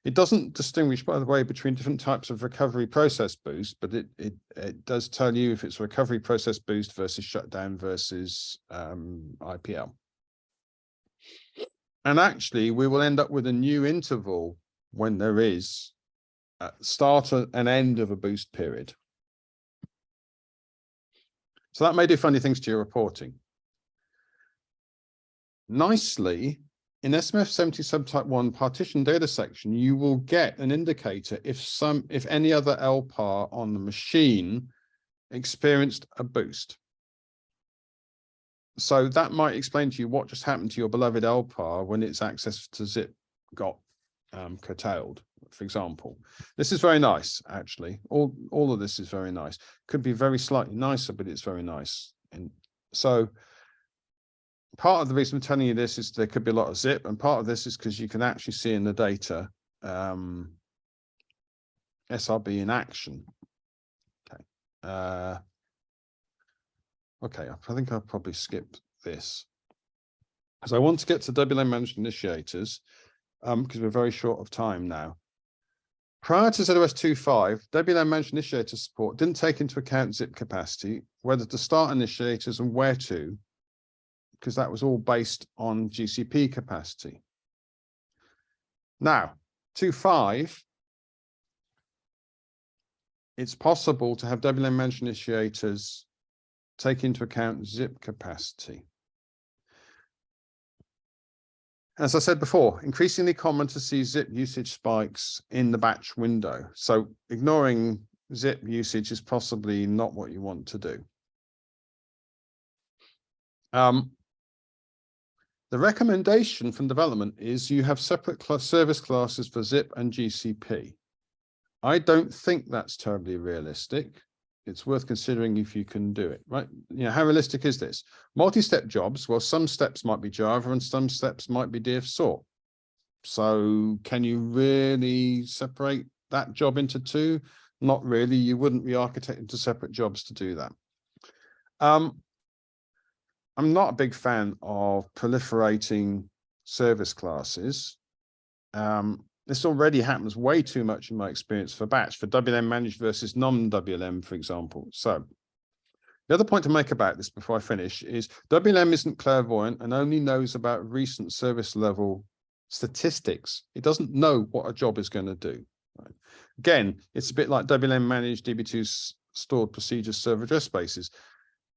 It doesn't distinguish, by the way, between different types of recovery process boost, but it does tell you if it's recovery process boost versus shutdown versus IPL. And actually, we will end up with a new interval when there is a start and end of a boost period. So that may do funny things to your reporting. Nicely, in SMF 70 subtype 1 partition data section, you will get an indicator if any other LPAR on the machine experienced a boost. So that might explain to you what just happened to your beloved LPAR when its access to zIIP got curtailed, for example. This is very nice, actually. All of this is very nice. Could be very slightly nicer, but it's very nice. And so part of the reason I'm telling you this is there could be a lot of zIIP, and part of this is because you can actually see in the data SRB in action. Okay. Okay, I think I'll probably skip this because I want to get to WLAN managed initiators because we're very short of time now. Prior to ZOS 2.5, WLAN managed initiator support didn't take into account zIIP capacity, whether to start initiators and where to, because that was all based on GCP capacity. Now, 2.5, it's possible to have WLAN managed initiators take into account zIIP capacity. As I said before, increasingly common to see zIIP usage spikes in the batch window. So ignoring zIIP usage is possibly not what you want to do. The recommendation from development is you have separate service classes for zIIP and GCP. I don't think that's terribly realistic. It's worth considering if you can do it, right? You know, how realistic is this? Multi-step jobs, well, some steps might be Java and some steps might be DF-SOAR. So can you really separate that job into two? Not really. You wouldn't re-architect into separate jobs to do that. I'm not a big fan of proliferating service classes. This already happens way too much in my experience for batch, for WLM managed versus non-WLM, for example. So the other point to make about this before I finish is WLM isn't clairvoyant and only knows about recent service level statistics. It doesn't know what a job is going to do. Right? Again, it's a bit like WLM managed DB2 stored procedures server address spaces.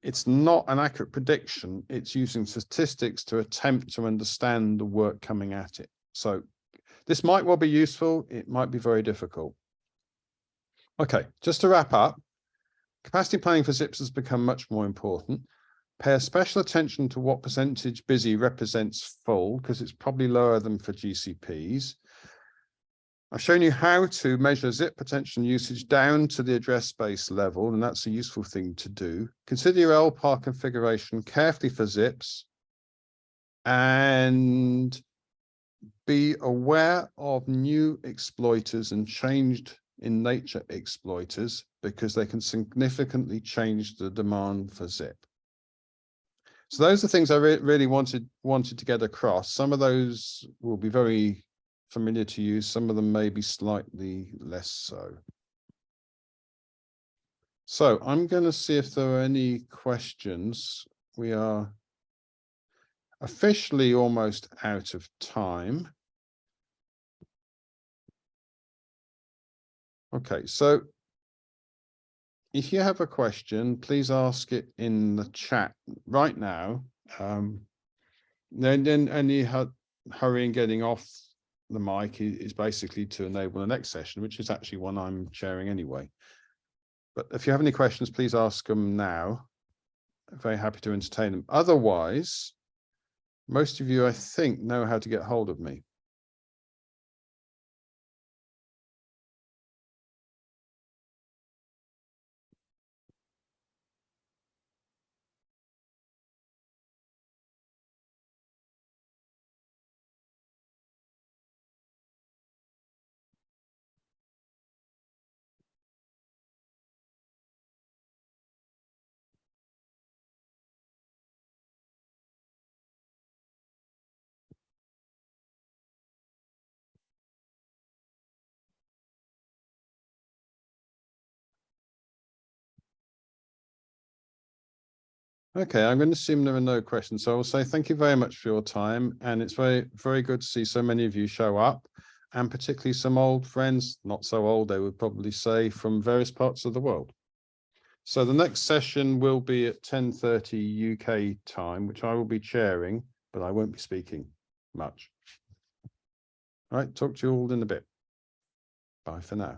It's not an accurate prediction. It's using statistics to attempt to understand the work coming at it. So this might well be useful. It might be very difficult. Okay, just to wrap up, capacity planning for zIIPs has become much more important. Pay special attention to what percentage busy represents full, because it's probably lower than for GCPs. I've shown you how to measure zip potential usage down to the address space level, and that's a useful thing to do. Consider your LPAR configuration carefully for zips and be aware of new exploiters and changed in nature exploiters, because they can significantly change the demand for zip. So those are things I really wanted to get across. Some of those will be very familiar to you. Some of them may be slightly less so. So I'm going to see if there are any questions. We are officially almost out of time. Okay, so if you have a question, please ask it in the chat right now. Then any hurry in getting off the mic is basically to enable the next session, which is actually one I'm chairing anyway. But if you have any questions, please ask them now. I'm very happy to entertain them. Otherwise, most of you, I think, know how to get hold of me. Okay, I'm going to assume there are no questions. So I will say thank you very much for your time. And it's very, very good to see so many of you show up, and particularly some old friends, not so old, they would probably say, from various parts of the world. So the next session will be at 10:30 UK time, which I will be chairing, but I won't be speaking much. All right, talk to you all in a bit. Bye for now.